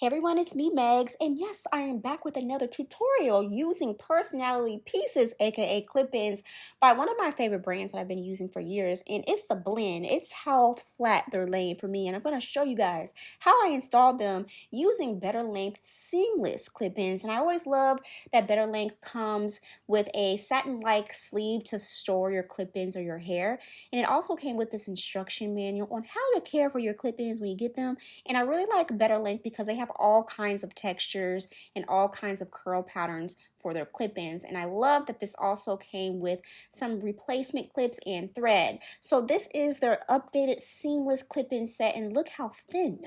Hey everyone, it's me, Megz, and yes, I am back with another tutorial using personality pieces, aka clip-ins, by one of my favorite brands that I've been using for years, and it's the Blend. It's how flat they're laying for me, and I'm going to show you guys how I installed them using Better Length seamless clip-ins. And I always love that Better Length comes with a satin-like sleeve to store your clip-ins or your hair, and it also came with this instruction manual on how to care for your clip-ins when you get them. And I really like Better Length because they have all kinds of textures and all kinds of curl patterns for their clip-ins. And I love that this also came with some replacement clips and thread. So this is their updated seamless clip-in set, and look how thin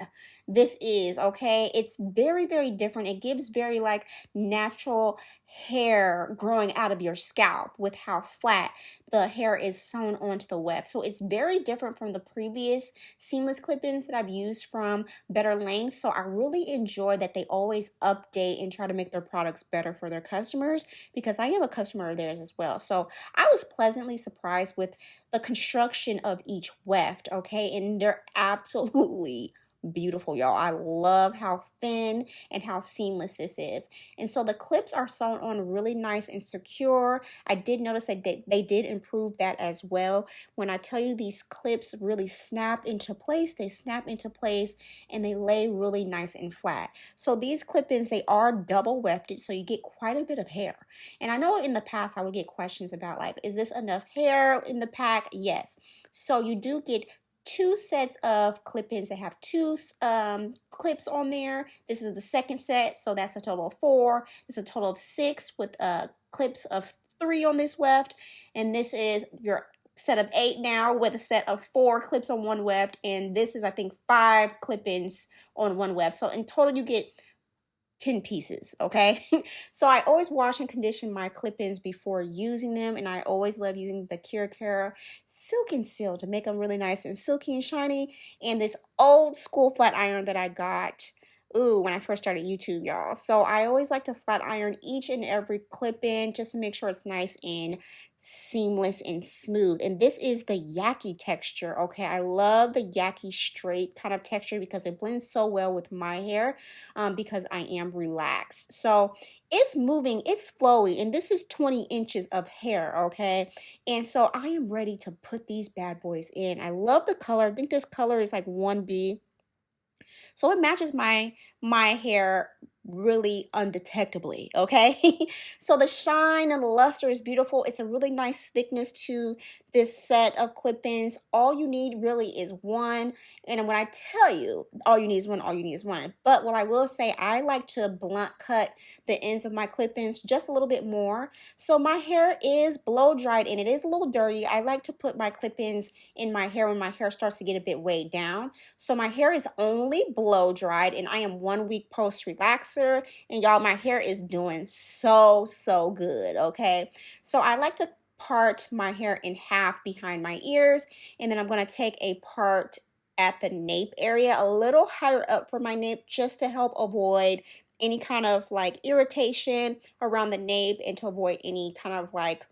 this is, okay? It's very, very different. It gives very like natural hair growing out of your scalp with how flat the hair is sewn onto the weft. So it's very different from the previous seamless clip-ins that I've used from Better Length. So I really enjoy that they always update and try to make their products better for their customers, because I am a customer of theirs as well. So I was pleasantly surprised with the construction of each weft, okay? And they're absolutely beautiful, y'all. I love how thin and how seamless this is. And so the clips are sewn on really nice and secure. I did notice that they did improve that as well. When I tell you these clips really snap into place, they snap into place and they lay really nice and flat. So these clip-ins, they are double wefted, so you get quite a bit of hair. And I know in the past I would get questions about like, is this enough hair in the pack? Yes. So you do get two sets of clip-ins that have two clips on there. This is the second set, so that's a total of 4. This is a total of 6 with clips of 3 on this weft, and this is your set of 8 now with a set of 4 clips on one weft, and this is I think 5 clip-ins on one weft. So in total you get 10 pieces, okay? So I always wash and condition my clip-ins before using them, and I always love using the Care Silk and Seal to make them really nice and silky and shiny, and this old school flat iron that I got when I first started YouTube, y'all. So I always like to flat iron each and every clip-in just to make sure it's nice and seamless and smooth. And this is the yaki texture, okay? I love the yaki straight kind of texture because it blends so well with my hair, because I am relaxed. So it's moving, it's flowy, and this is 20 inches of hair, okay? And so I am ready to put these bad boys in. I love the color. I think this color is like 1B. So it matches my hair really undetectably, okay? So the shine and the luster is beautiful. It's a really nice thickness to this set of clip-ins. All you need really is one. And when I tell you all you need is one, all you need is one. But what I will say, I like to blunt cut the ends of my clip-ins just a little bit more. So my hair is blow dried and it is a little dirty. I like to put my clip-ins in my hair when my hair starts to get a bit weighed down. So my hair is only blow dried and I am 1 week post relaxer, and y'all, my hair is doing so good, okay? So I like to part my hair in half behind my ears, and then I'm going to take a part at the nape area a little higher up for my nape just to help avoid any kind of like irritation around the nape and to avoid any kind of like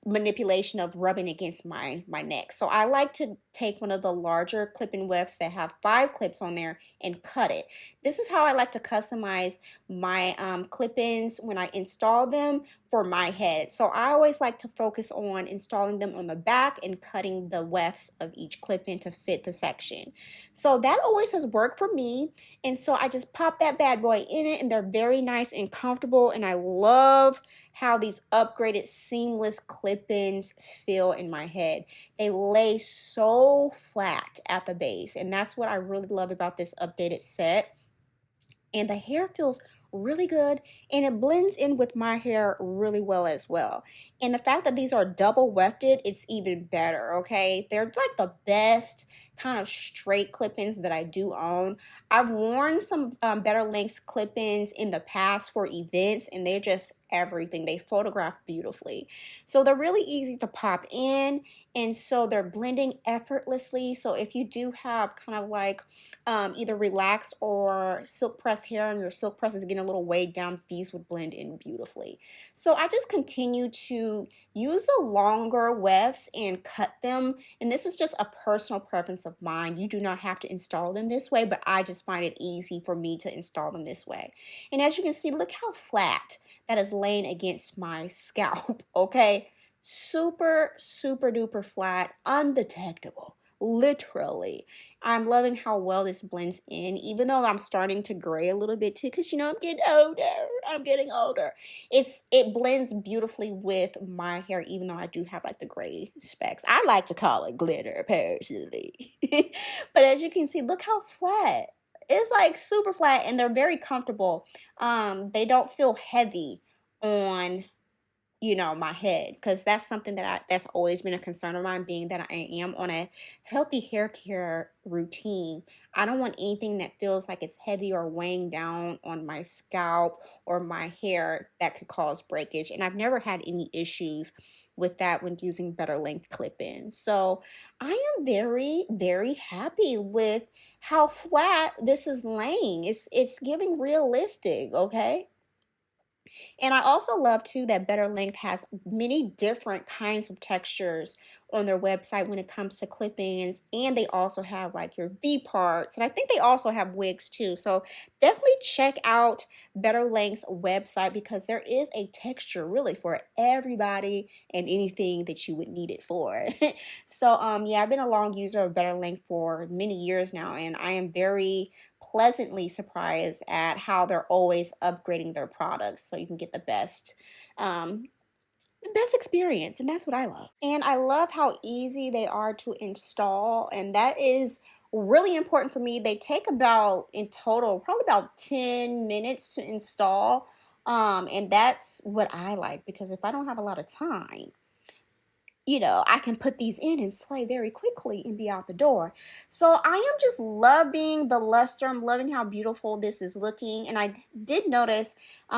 manipulation of rubbing against my neck. So I like to take one of the larger clip-in wefts that have 5 clips on there and cut it. This is how I like to customize my clip-ins when I install them for my head. So I always like to focus on installing them on the back and cutting the wefts of each clip-in to fit the section. So that always has worked for me, and so I just pop that bad boy in it, and they're very nice and comfortable, and I love how these upgraded seamless clip-ins feel in my head. They lay so flat at the base, and that's what I really love about this updated set. And the hair feels really good, and it blends in with my hair really well as well. And the fact that these are double wefted, it's even better, okay? They're like the best kind of straight clip-ins that I do own. I've worn some Better Length clip-ins in the past for events, and they're just everything. They photograph beautifully. So they're really easy to pop in, and so they're blending effortlessly. So if you do have kind of like either relaxed or silk pressed hair and your silk press is getting a little weighed down, these would blend in beautifully. So I just continue to use the longer wefts and cut them, and this is just a personal preference peace of mind. You do not have to install them this way, but I just find it easy for me to install them this way. And as you can see, look how flat that is laying against my scalp, okay? Super, super duper flat, undetectable, literally. I'm loving how well this blends in, even though I'm starting to gray a little bit too, because you know I'm getting older. I'm getting older. It blends beautifully with my hair, even though I do have like the gray specks. I like to call it glitter personally. But as you can see, look how flat. It's like super flat, and they're very comfortable. They don't feel heavy on, you know, my head, because that's something that's always been a concern of mine, being that I am on a healthy hair care routine. I don't want anything that feels like it's heavy or weighing down on my scalp or my hair that could cause breakage, and I've never had any issues with that when using better length clip-ins. So I am very, very happy with how flat this is laying. It's giving realistic, okay? And I also love too that Better Length has many different kinds of textures on their website when it comes to clip-ins, and they also have like your V parts, and I think they also have wigs too. So definitely check out Better Length's website, because there is a texture really for everybody and anything that you would need it for. So yeah, I've been a long user of Better Length for many years now, and I am very pleasantly surprised at how they're always upgrading their products so you can get the best experience, and that's what I love. And I love how easy they are to install, and that is really important for me. They take about, in total, probably about 10 minutes to install. And that's what I like, because if I don't have a lot of time, you know, I can put these in and slay very quickly and be out the door. So I am just loving the luster. I'm loving how beautiful this is looking. And I did notice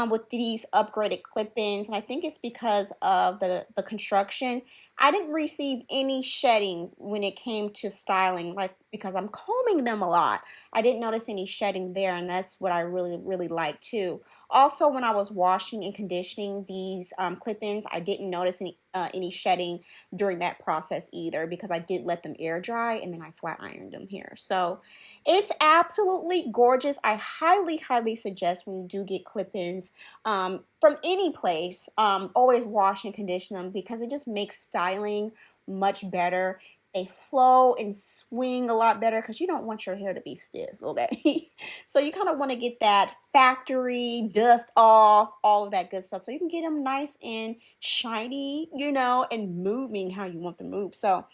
with these upgraded clip-ins, and I think it's because of the construction, I didn't receive any shedding when it came to styling, like because I'm combing them a lot. I didn't notice any shedding there, and that's what I really, really like too. Also, when I was washing and conditioning these clip-ins, I didn't notice any shedding during that process either, because I did let them air dry and then I flat ironed them here. So it's absolutely gorgeous. I highly, highly suggest, when you do get clip-ins from any place, always wash and condition them, because it just makes styling much better. They flow and swing a lot better, because you don't want your hair to be stiff, okay? So you kind of want to get that factory dust off, all of that good stuff, so you can get them nice and shiny, you know, and moving how you want them to move. So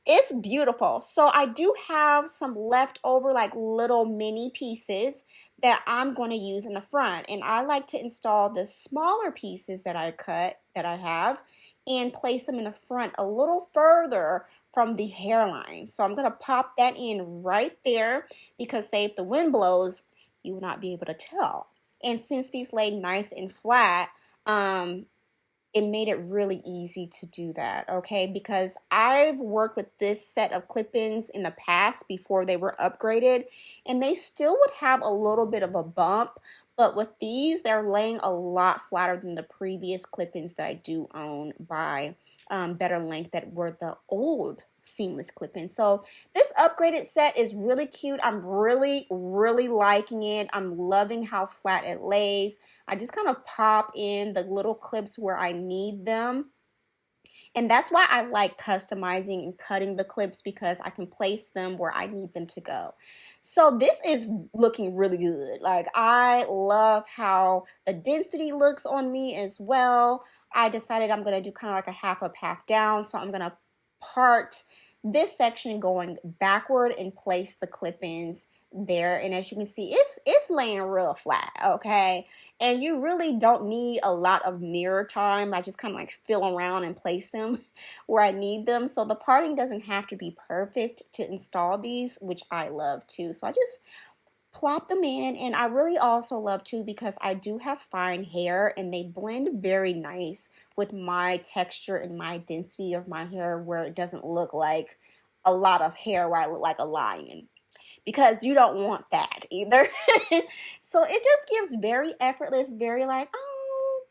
it's beautiful. So I do have some leftover, like little mini pieces that I'm going to use in the front, and I like to install the smaller pieces that I cut, that I have, and place them in the front a little further from the hairline. So I'm going to pop that in right there, because say if the wind blows, you will not be able to tell. And since these lay nice and flat, it made it really easy to do that, okay? Because I've worked with this set of clip-ins in the past before they were upgraded, and they still would have a little bit of a bump, but with these, they're laying a lot flatter than the previous clip-ins that I do own by Better Length, that were the old seamless clip-ins. So this upgraded set is really cute. I'm really, really liking it. I'm loving how flat it lays. I just kind of pop in the little clips where I need them. And that's why I like customizing and cutting the clips, because I can place them where I need them to go. So this is looking really good. Like, I love how the density looks on me as well. I decided I'm going to do kind of like a half up, half down. So I'm going to part this section going backward and place the clip-ins there. And as you can see, it's laying real flat, okay? And you really don't need a lot of mirror time. I just kind of like feel around and place them where I need them. So the parting doesn't have to be perfect to install these, which I love too. So I just plop them in, and I really also love too, because I do have fine hair and they blend very nice with my texture and my density of my hair, where it doesn't look like a lot of hair where I look like a lion, because you don't want that either. So it just gives very effortless, very like, oh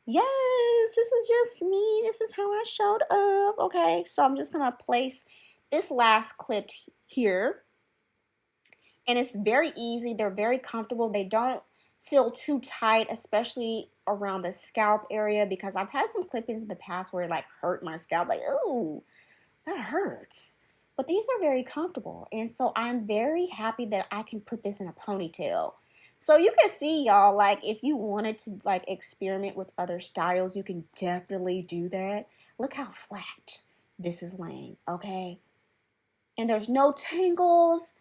yes, this is just me, this is how I showed up, okay? So I'm just gonna place this last clipped here, and it's very easy. They're very comfortable. They don't feel too tight, especially around the scalp area, because I've had some clip-ins in the past where it like hurt my scalp, like, ooh, that hurts. But these are very comfortable, and so I'm very happy that I can put this in a ponytail. So you can see, y'all, like if you wanted to like experiment with other styles, you can definitely do that. Look how flat this is laying, okay? And there's no tangles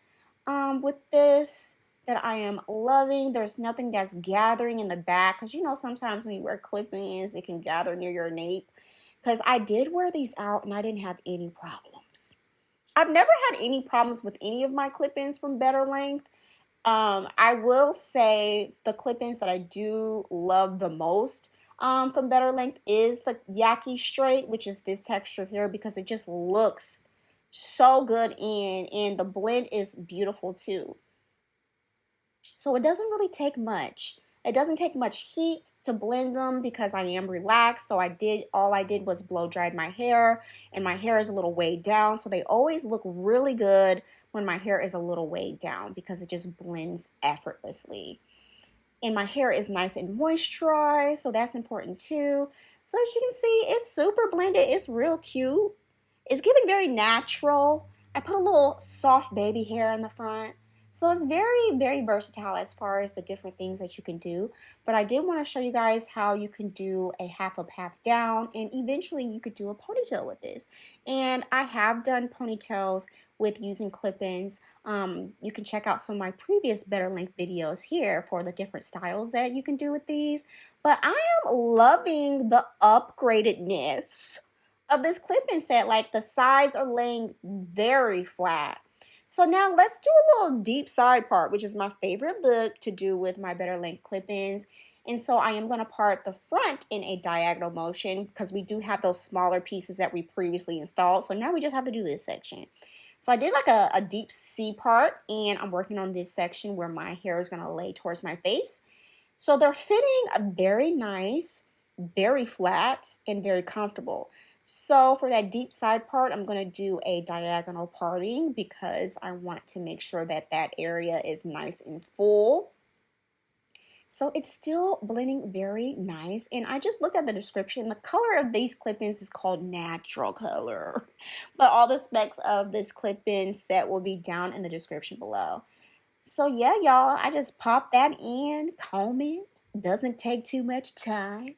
with this that I am loving. There's nothing that's gathering in the back, because you know sometimes when you wear clip-ins, it can gather near your nape. Because I did wear these out and I didn't have any problems. I've never had any problems with any of my clip-ins from Better Length. I will say the clip-ins that I do love the most from Better Length is the Yaki Straight, which is this texture here, because it just looks so good in, and the blend is beautiful too. So it doesn't really take much. It doesn't take much heat to blend them because I am relaxed. So all I did was blow dried my hair, and my hair is a little weighed down. So they always look really good when my hair is a little weighed down because it just blends effortlessly. And my hair is nice and moisturized, so that's important too. So as you can see, it's super blended. It's real cute. It's giving very natural. I put a little soft baby hair in the front. So it's very, very versatile as far as the different things that you can do. But I did want to show you guys how you can do a half up, half down, and eventually you could do a ponytail with this. And I have done ponytails with using clip-ins. You can check out some of my previous Better Length videos here for the different styles that you can do with these. But I am loving the upgradedness of this clip-in set. Like the sides are laying very flat. So now let's do a little deep side part, which is my favorite look to do with my Better Length clip-ins. And so I am going to part the front in a diagonal motion because we do have those smaller pieces that we previously installed. So now we just have to do this section. So I did like a deep C part, and I'm working on this section where my hair is going to lay towards my face. So they're fitting very nice, very flat, and very comfortable. So for that deep side part, I'm going to do a diagonal parting because I want to make sure that that area is nice and full. So it's still blending very nice. And I just looked at the description. The color of these clip-ins is called natural color. But all the specs of this clip-in set will be down in the description below. So yeah, y'all, I just popped that in, comb it. Doesn't take too much time.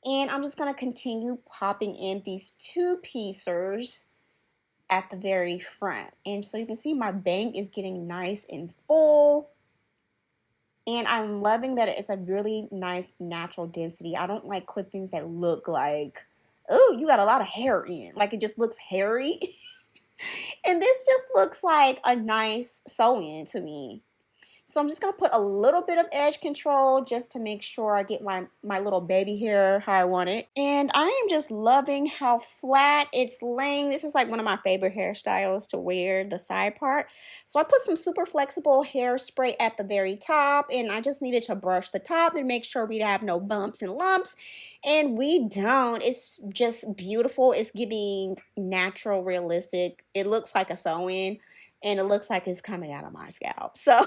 And I'm just going to continue popping in these two piecers at the very front. And so you can see my bang is getting nice and full. And I'm loving that it's a really nice natural density. I don't like clip-ins that look like, oh, you got a lot of hair in. Like it just looks hairy. And this just looks like a nice sew-in to me. So I'm just going to put a little bit of edge control just to make sure I get my little baby hair how I want it. And I am just loving how flat it's laying. This is like one of my favorite hairstyles to wear, the side part. So I put some super flexible hairspray at the very top, and I just needed to brush the top and make sure we have no bumps and lumps. And we don't. It's just beautiful. It's giving natural, realistic. It looks like a sew-in. And it looks like it's coming out of my scalp. So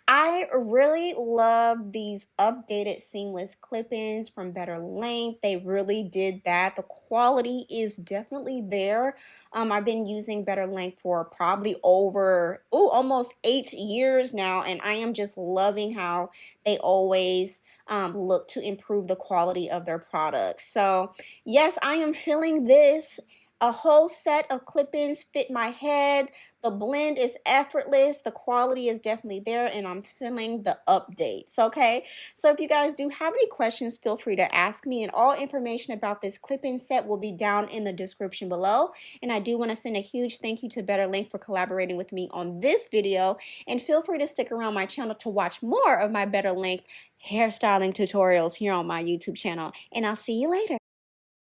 I really love these updated seamless clip-ins from Better Length. They really did that. The quality is definitely there. I've been using Better Length for probably over, almost 8 years now. And I am just loving how they always look to improve the quality of their products. So yes, I am feeling this. A whole set of clip-ins fit my head. The blend is effortless. The quality is definitely there, and I'm feeling the updates, okay? So if you guys do have any questions, feel free to ask me, and all information about this clip-in set will be down in the description below. And I do want to send a huge thank you to Better Length for collaborating with me on this video, and feel free to stick around my channel to watch more of my Better Length hairstyling tutorials here on my YouTube channel, and I'll see you later.